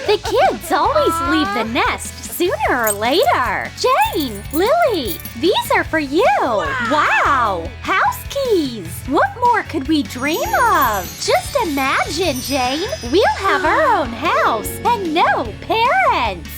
The kids always leave the nest sooner or later. Jane, Lily, these are for you. Wow! House keys. What more could we dream of? Just imagine, Jane. We'll have our own house and no parents.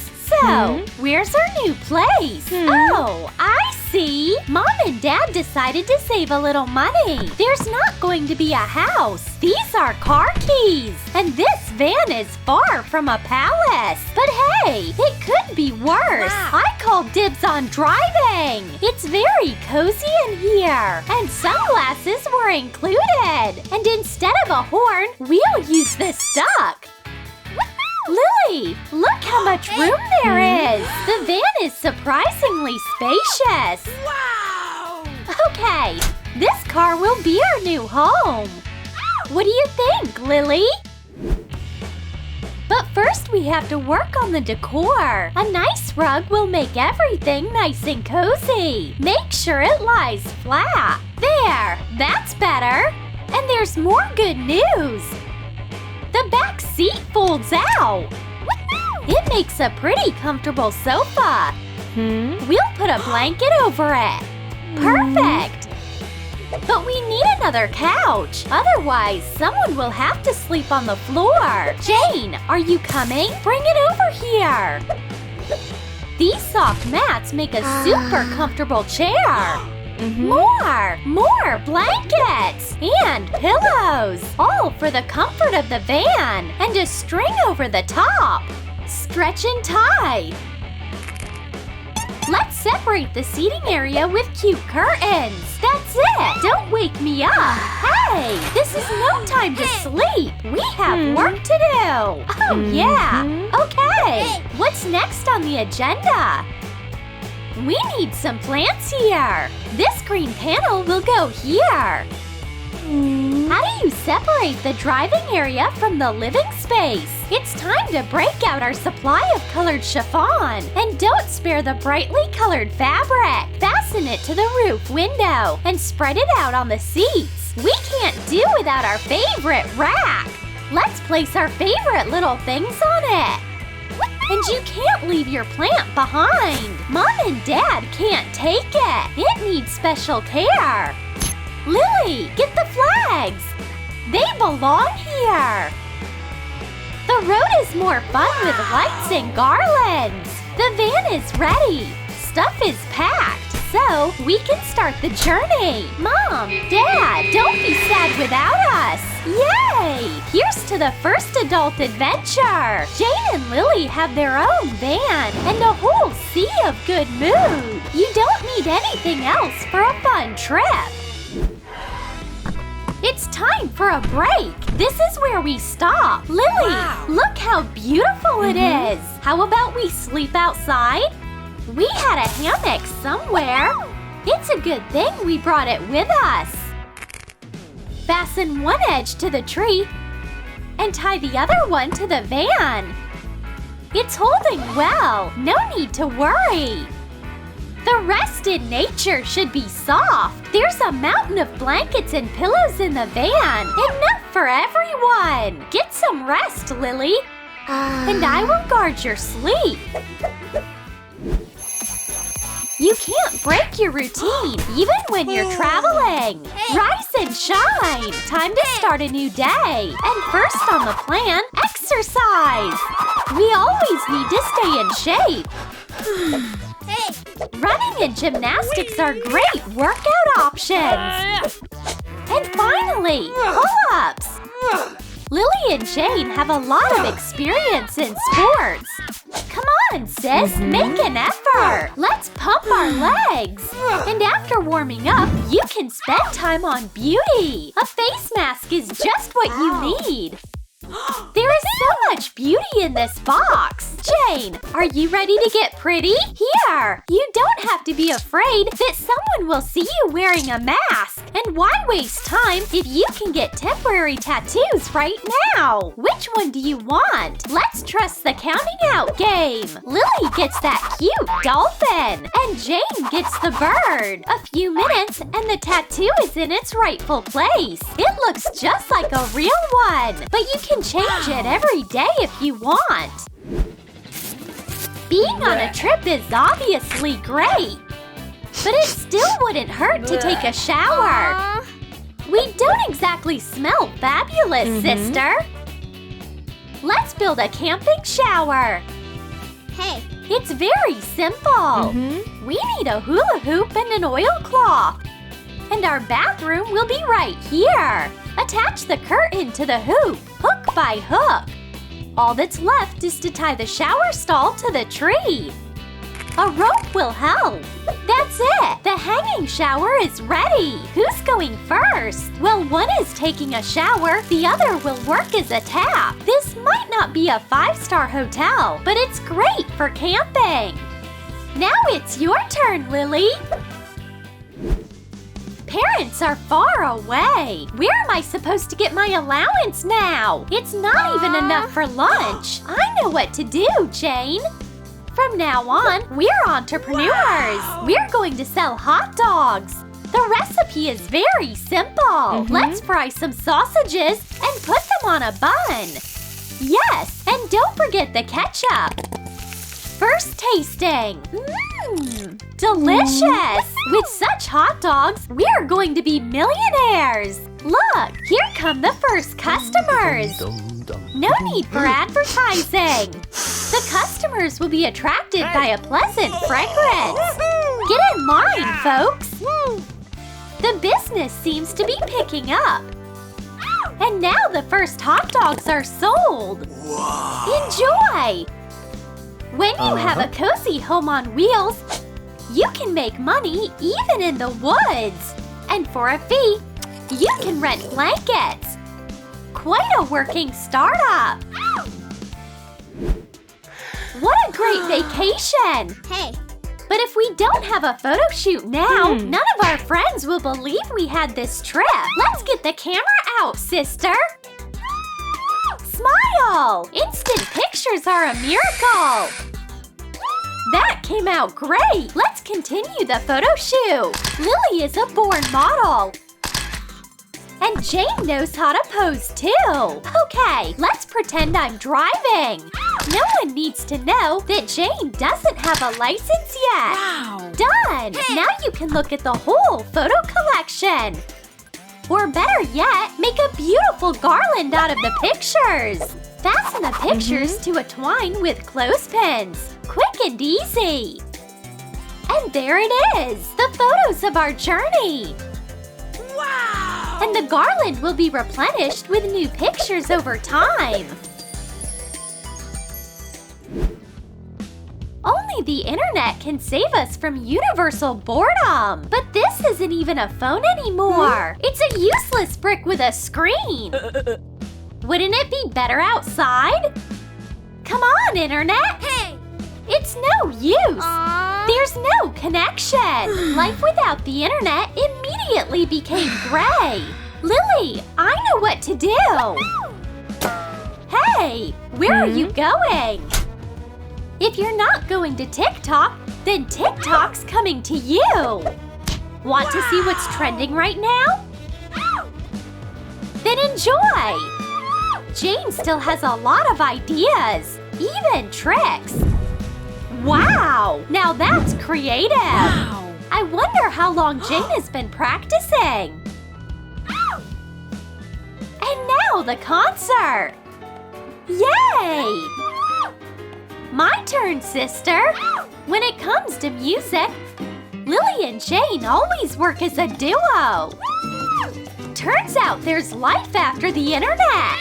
So, where's our new place? Oh, I see. Mom and Dad decided to save a little money. There's not going to be a house. These are car keys. And this van is far from a palace. But hey, it could be worse. I called dibs on driving. It's very cozy in here. And sunglasses were included. And instead of a horn, we'll use this duck. Lily, look how much room there is! The van is surprisingly spacious! Wow! Okay, this car will be our new home! What do you think, Lily? But first we have to work on the decor. A nice rug will make everything nice and cozy. Make sure it lies flat. There, that's better! And there's more good news! The back seat folds out. It makes a pretty comfortable sofa. We'll put a blanket over it. Perfect. But we need another couch. Otherwise, someone will have to sleep on the floor. Jane, are you coming? Bring it over here. These soft mats make a super comfortable chair. More blankets and pillows, all for the comfort of the van, and a string over the top. Stretch and tie. Let's separate the seating area with cute curtains. That's it. Don't wake me up. Hey, this is no time to sleep. We have work to do. Oh, yeah. Okay. What's next on the agenda? We need some plants here. This green panel will go here. How do you separate the driving area from the living space? It's time to break out our supply of colored chiffon. And don't spare the brightly colored fabric. Fasten it to the roof window and spread it out on the seats. We can't do without our favorite rack. Let's place our favorite little things on it. And you can't leave your plant behind. Mom and Dad can't take it. It needs special care. Lily, get the flags. They belong here. The road is more fun with lights and garlands. The van is ready. Stuff is packed, so we can start the journey. Mom, Dad, don't be sad without us. Yay! Here's to the first adult adventure. Jane and Lily have their own van and a whole sea of good mood. You don't need anything else for a fun trip. It's time for a break. This is where we stop. Lily, look how beautiful it is. How about we sleep outside? We had a hammock somewhere. It's a good thing we brought it with us. Fasten one edge to the tree and tie the other one to the van. It's holding well. No need to worry. The rest in nature should be soft. There's a mountain of blankets and pillows in the van. Enough for everyone. Get some rest, Lily. And I will guard your sleep. You can't break your routine, even when you're traveling. Rise and shine. Time to start a new day. And first on the plan, exercise. We always need to stay in shape. Running and gymnastics are great workout options. And finally, pull-ups. Lily and Jane have a lot of experience in sports. Come on, sis, make an effort. Let's pump our legs. And after warming up, you can spend time on beauty. A face mask is just what you need. There is so much beauty in this box. Jane, are you ready to get pretty? here! You don't have to be afraid that someone will see you wearing a mask. And why waste time if you can get temporary tattoos right now? Which one do you want? Let's trust the counting out game. Lily gets that cute dolphin. And Jane gets the bird. A few minutes and the tattoo is in its rightful place. It looks just like a real one. But you can change it every day if you want. Being on a trip is obviously great, but it still wouldn't hurt to take a shower. We don't exactly smell fabulous, sister. Let's build a camping shower. Hey. It's very simple. We need a hula hoop and an oilcloth. And our bathroom will be right here. Attach the curtain to the hoop, hook by hook. All that's left is to tie the shower stall to the tree. A rope will help. That's it. The hanging shower is ready. Who's going first? Well, one is taking a shower. The other will work as a tap. This might not be a 5-star hotel, but it's great for camping. Now it's your turn, Lily. Parents are far away. Where am I supposed to get my allowance now? It's not even enough for lunch. I know what to do, Jane. From now on, we're entrepreneurs. Wow. We're going to sell hot dogs. The recipe is very simple. Let's fry some sausages and put them on a bun. Yes, and don't forget the ketchup. First tasting. Delicious! With such hot dogs, we're going to be millionaires. Look, here come the first customers. No need for advertising. The customers will be attracted by a pleasant fragrance. Get in line, folks. The business seems to be picking up. And now the first hot dogs are sold. Enjoy! When you have a cozy home on wheels, you can make money even in the woods. And for a fee, you can rent blankets. Quite a working startup. What a great vacation! Hey. But if we don't have a photo shoot now, none of our friends will believe we had this trip. Let's get the camera out, sister. Smile! Instant pictures are a miracle. That came out great. Let's continue the photo shoot. Lily is a born model. And Jane knows how to pose too. Okay, let's pretend I'm driving. No one needs to know that Jane doesn't have a license yet. Wow. Done! Now you can look at the whole photo collection. Or better yet, make a beautiful garland out of the pictures. Fasten the pictures to a twine with clothespins. Quick and easy. And there it is, the photos of our journey. Wow! And the garland will be replenished with new pictures over time. Only the internet can save us from universal boredom. But this isn't even a phone anymore. It's a useless brick with a screen. Wouldn't it be better outside? Come on, internet. Hey! It's no use. There's no connection. Life without the internet immediately became gray. Lily, I know what to do. Hey, where are you going? If you're not going to TikTok, then TikTok's coming to you. Want to see what's trending right now? Then enjoy. Jane still has a lot of ideas, even tricks. Wow, now that's creative. Wow. I wonder how long Jane has been practicing. And now the concert. Yay! My turn, sister. When it comes to music, Lily and Jane always work as a duo. Turns out there's life after the internet.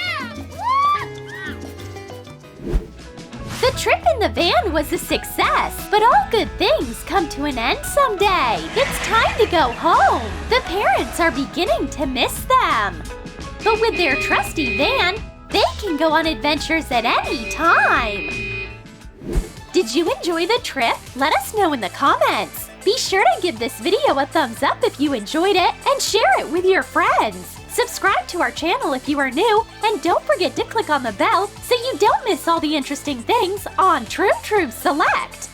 The trip in the van was a success, but all good things come to an end someday. It's time to go home. The parents are beginning to miss them. But with their trusty van, they can go on adventures at any time. Did you enjoy the trip? Let us know in the comments. Be sure to give this video a thumbs up if you enjoyed it and share it with your friends. Subscribe to our channel if you are new, and don't forget to click on the bell so you don't miss all the interesting things on Troom Select.